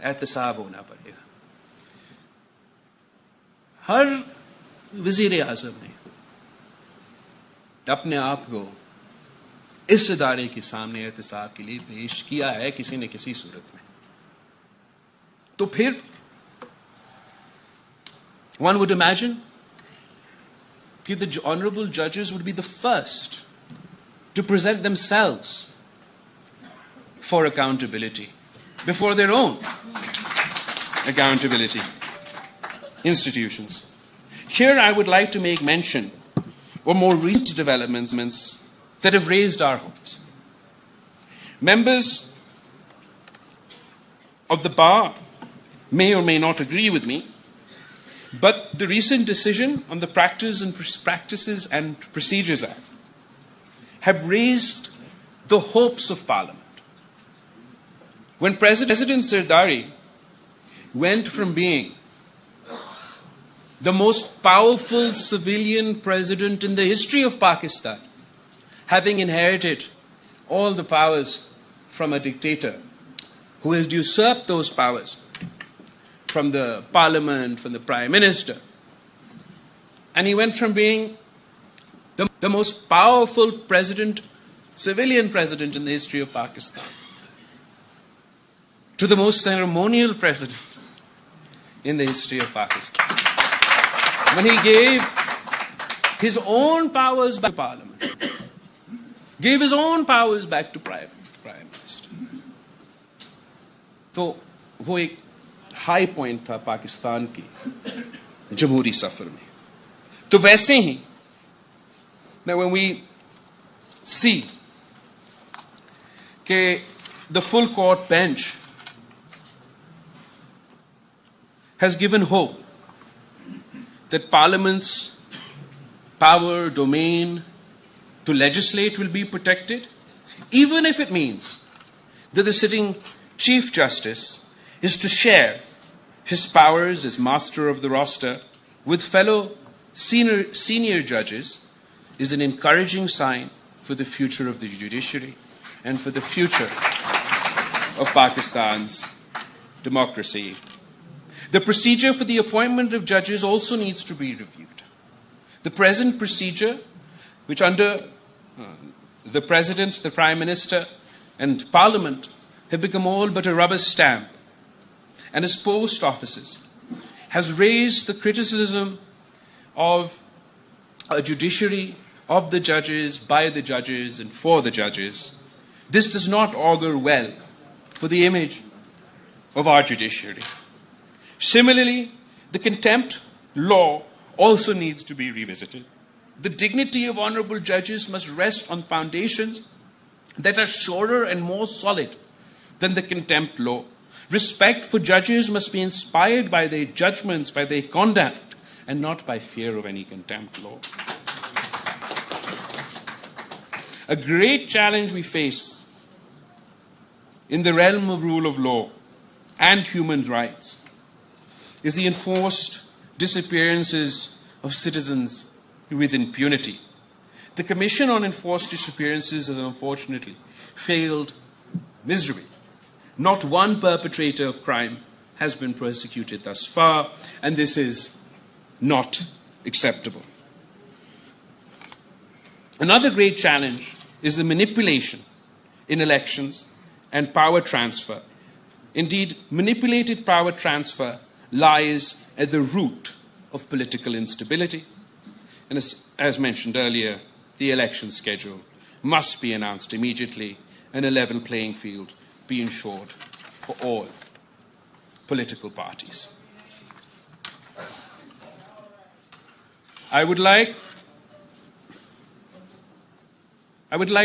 एहतसाब होना पड़ेगा। हर वजीर आजम ने अपने आप को इस इदारे के सामने एहतसाब के लिए पेश किया है किसी न किसी सूरत में। तो फिर one would imagine that the honorable judges would be the first to present themselves for accountability before their own accountability institutions. Here I would like to make mention of more recent developments that have raised our hopes. Members of the bar may or may not agree with me, but the recent decision on the Practices and Procedures Act have raised the hopes of Parliament. When President Zardari went from being the most powerful civilian president in the history of Pakistan, having inherited all the powers from a dictator who has usurped those powers from the parliament, from the prime minister. And he went from being the most powerful president, civilian president in the history of Pakistan, to the most ceremonial president in the history of Pakistan. When he gave his own powers back to parliament, gave his own powers back to prime minister. तो वो एक high point था पाकिस्तान की जमहूरी सफर में। तो वैसे ही now when we see that the full court bench has given hope that Parliament's power, domain to legislate will be protected, even if it means that the sitting Chief Justice is to share his powers as master of the roster with fellow senior judges, is an encouraging sign for the future of the judiciary and for the future of Pakistan's democracy. The procedure for the appointment of judges also needs to be reviewed. The present procedure, which under the President, the Prime Minister, and Parliament have become all but a rubber stamp, and as post offices, has raised the criticism of a judiciary, of the judges, by the judges, and for the judges. This does not augur well for the image of our judiciary. Similarly, the contempt law also needs to be revisited. The dignity of honorable judges must rest on foundations that are surer and more solid than the contempt law. Respect for judges must be inspired by their judgments, by their conduct, and not by fear of any contempt law. A great challenge we face in the realm of rule of law and human rights is the enforced disappearances of citizens with impunity. The Commission on Enforced Disappearances has unfortunately failed miserably. Not one perpetrator of crime has been prosecuted thus far, and this is not acceptable. Another great challenge is the manipulation in elections and power transfer. Indeed, manipulated power transfer lies at the root of political instability. And as mentioned earlier, the election schedule must be announced immediately and a level playing field be ensured for all political parties. I would like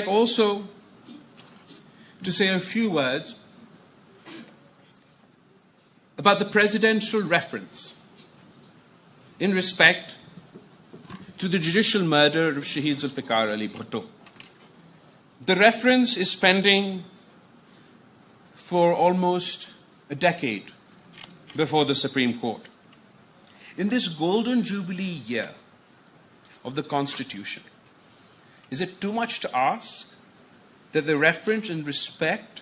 also to say a few words about the presidential reference in respect to the judicial murder of Shaheed Zulfikar Ali Bhutto. The reference is pending for almost a decade before the Supreme Court. In this golden jubilee year of the Constitution, is it too much to ask that the reference in respect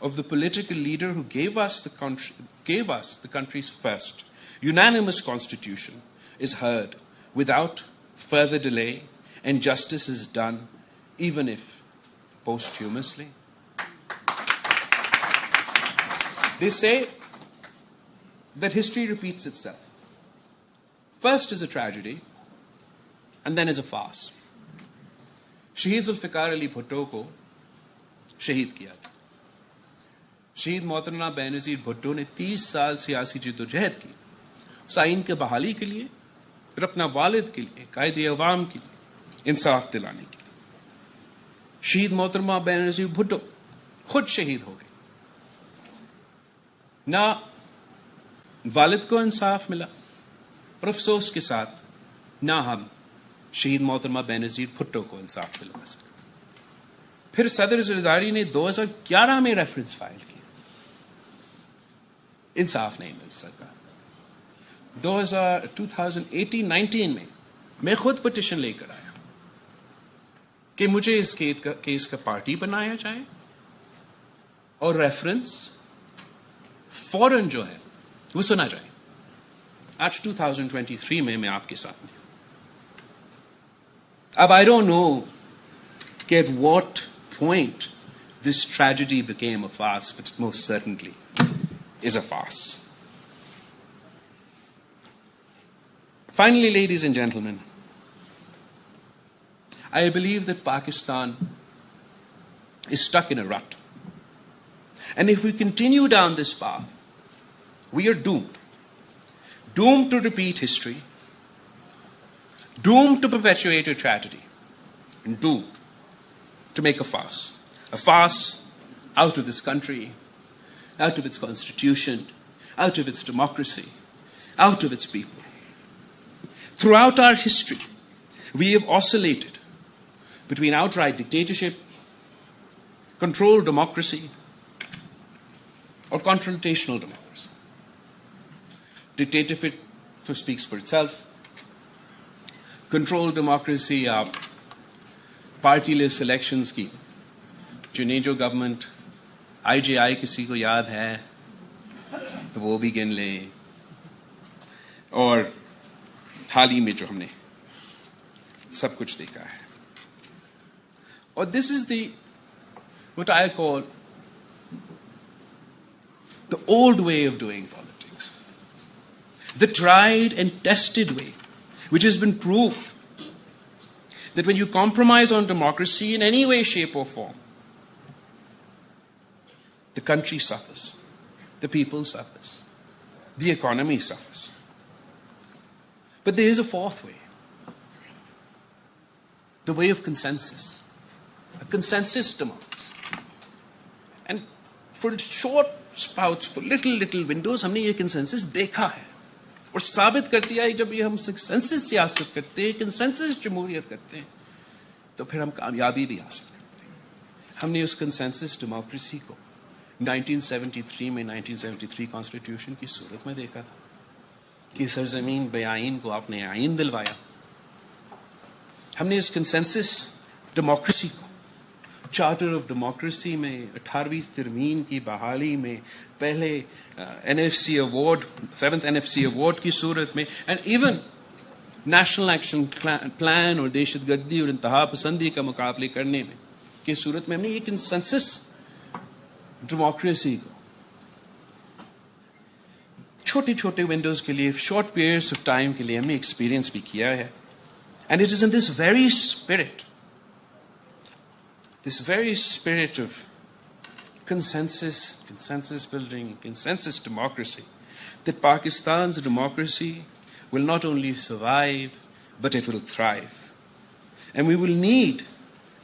of the political leader who gave us the country's first unanimous constitution is heard without further delay, and justice is done, even if posthumously. They say that history repeats itself. First is a tragedy, and then is a farce. शहीद जुल्फ़िकार अली भुट्टो को शहीद किया था. शहीद मोहतरमा बेनज़ीर भुट्टो ने 30 साल सियासी जद्दोजहद की, उस आइन के बहाली के लिए और अपना वालिद के लिए, कायदे अवाम के लिए इंसाफ दिलाने के लिए. शहीद मोहतरमा बेनज़ीर भुट्टो खुद शहीद हो गए. ना वालिद को इंसाफ मिला और अफसोस के साथ ना हम शहीद मोहतरमा बेनज़ीर भुट्टो को इंसाफ दिलवा सके. फिर सदर ज़रदारी ने 2011 में रेफरेंस फाइल किया, इंसाफ नहीं मिल सका. 2018-19 में मैं खुद पिटिशन लेकर आया कि मुझे इस केस का पार्टी बनाया जाए और रेफरेंस फौरन जो है वो सुना जाए. आज 2023 में मैं आपके साथ हूं. अब I don't know at what point this tragedy became a farce, but it most certainly is a farce. Finally, ladies and gentlemen, I believe that Pakistan is stuck in a rut. And if we continue down this path, we are doomed. Doomed to repeat history, doomed to perpetuate a tragedy, and doomed to make a farce out of this country, out of its constitution, out of its democracy, out of its people. Throughout our history, we have oscillated between outright dictatorship, controlled democracy, or confrontational democracy. Dictatorship speaks for itself. Controlled democracy, party-less elections की जिन्हें जो government IJI किसी को याद है तो वो भी गिन ले, और हाल ही में जो हमने सब कुछ देखा है. और this is what I call the old way of doing politics, the tried and tested way, which has been proved that when you compromise on democracy in any way, shape or form, the country suffers, the people suffers, the economy suffers. But there is a fourth way, the way of consensus, a consensus democracy. And for short spouts, for little windows, हमने ये consensus देखा है और साबित कर दिया है. जब ये हम कंसेंसस सियासत करते हैं, कंसेंसस जमहूरियत करते हैं, तो फिर हम कामयाबी भी हासिल करते हैं. हमने उस कंसेंसस डेमोक्रेसी को 1973 कॉन्स्टिट्यूशन की सूरत में देखा था कि सरजमीन बेआइन को आपने आइन दिलवाया. हमने इस कंसेंसस डेमोक्रेसी को चार्टर ऑफ डेमोक्रेसी में 18वीं तरमीम की बहाली में, पहले NFC award, 7th NFC award की सूरत में, and even national action plan और दहशतगर्दी और इंतहा पसंदी का मुकाबले करने में की सूरत में हमने एक कंसेंसस डेमोक्रेसी को छोटे छोटे विंडोज के लिए, शॉर्ट पीरियड्स ऑफ टाइम के लिए हमने एक्सपीरियंस भी किया है. And it is in this very spirit, this very spirit of consensus building, consensus democracy, that Pakistan's democracy will not only survive, but it will thrive. And we will need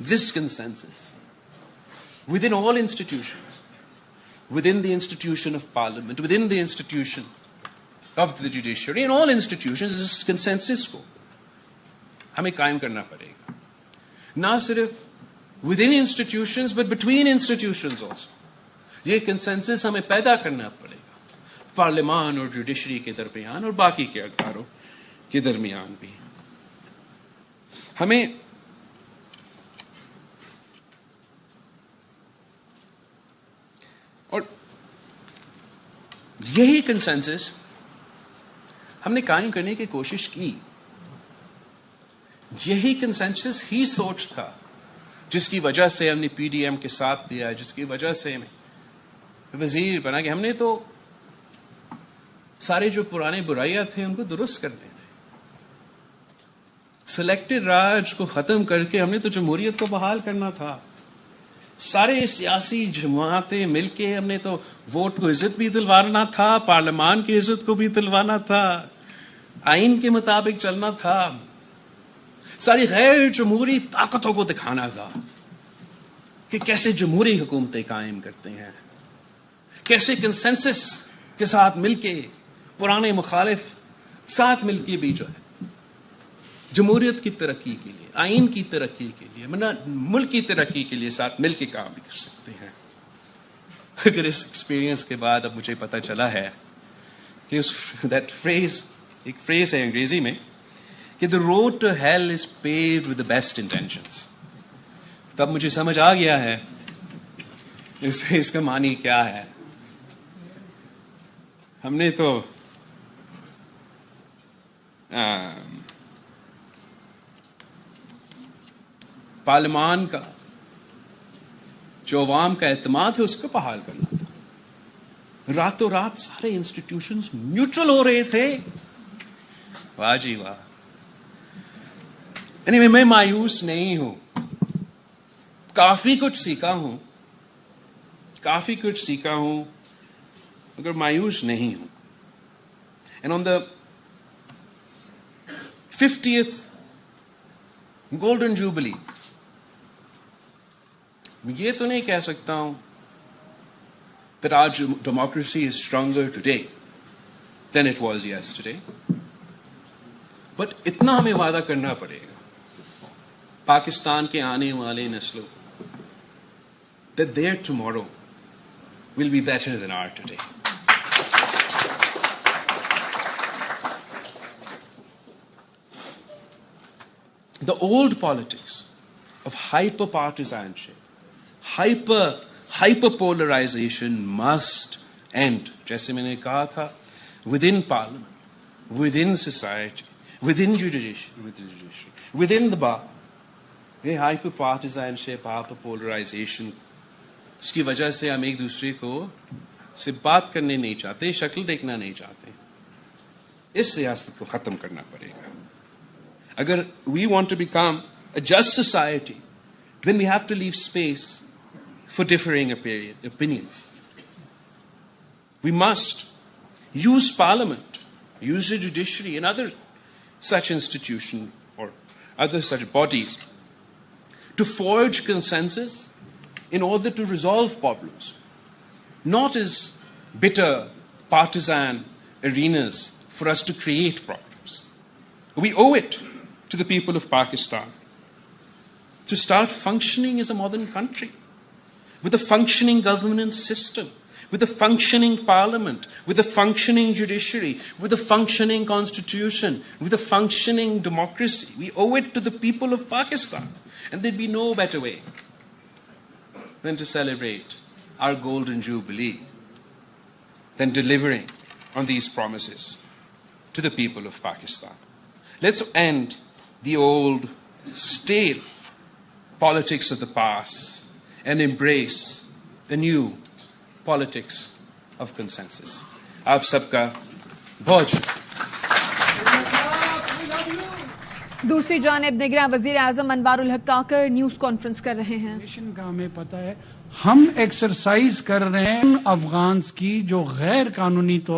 this consensus within all institutions, within the institution of parliament, within the institution of the judiciary, in all institutions, this consensus को हमें कायम करना पड़ेगा. ना सिर्फ within institutions, but between institutions also. ये consensus हमें पैदा करना पड़ेगा पार्लियामान और जुडिशरी के दरमियान और बाकी के अदारों के दरमियान भी. हमें और यही कंसेंसस हमने कायम करने की कोशिश की। यही कंसेंसस ही सोच था जिसकी वजह से हमने पीडीएम के साथ दिया, जिसकी वजह से हमें वजीर बना कि हमने तो सारे जो पुराने बुराइयां थे उनको दुरुस्त करने थे। सिलेक्टेड राज को खत्म करके हमने तो जमहूरियत को बहाल करना था। सारे सियासी जमातें मिलके हमने तो वोट को इज्जत भी दिलवाना था, पार्लियामान की इज्जत को भी दिलवाना था, आइन के मुताबिक चलना था, सारी गैर जमहूरी ताकतों को दिखाना था कि कैसे जमहूरी हुकूमतें कायम करते हैं, कैसे कंसेंसस के साथ मिलके पुराने मुखालिफ साथ मिलके भी जो है जमहूरियत की तरक्की के लिए, आइन की तरक्की के लिए, मुल्क की तरक्की के लिए साथ मिलके काम भी कर सकते हैं। अगर इस एक्सपीरियंस के बाद अब मुझे पता चला है कि दैट फ्रेज, एक फ्रेज है अंग्रेजी में कि the road to hell is paved with the best intentions, तब मुझे समझ आ गया है इसका मानी क्या है। हमने तो पार्लियामान का जो अवाम का एतमाद है उसको बहाल करना था। रातों रात सारे इंस्टीट्यूशंस न्यूट्रल हो रहे थे। वाह जी वाह। एनीवे, मैं मायूस नहीं हूं, काफी कुछ सीखा हूं, मगर मायूस नहीं हूं। And on the 50th golden jubilee ये तो नहीं कह सकता हूं that our democracy is stronger today than it was yesterday, but इतना हमें वादा करना पड़ेगा पाकिस्तान के आने वाले नस्लों that their tomorrow will be better than our today. The old politics of hyper-partisanship, hyper-polarization must end. जैसे मैंने कहा था, within parliament, within society, within judiciary, within the bar. ये hyper-partisanship, hyper-polarization, उसकी वजह से हम एक दूसरे को से बात करने नहीं चाहते, शक्ल देखना नहीं चाहते। इस सियासत को खत्म करना पड़ेगा। Agar we want to become a just society, then we have to leave space for differing opinions. We must use parliament, use the judiciary and other such institutions or other such bodies to forge consensus in order to resolve problems, not as bitter partisan arenas for us to create problems. We owe it to the people of Pakistan to start functioning as a modern country with a functioning governance system, with a functioning parliament, with a functioning judiciary, with a functioning constitution, with a functioning democracy. We owe it to the people of Pakistan, and there'd be no better way than to celebrate our golden jubilee than delivering on these promises to the people of Pakistan. Let's end the old, stale politics of the past and embrace a new politics of consensus. आप सबका बहुत दूसरी जानिब निगरान वजीर आजम अनवारुल हक काकर news conference कर रहे हैं। नेशन का हमें पता है, हम एक्सरसाइज कर रहे हैं अफगान्स की जो गैर कानूनी तौर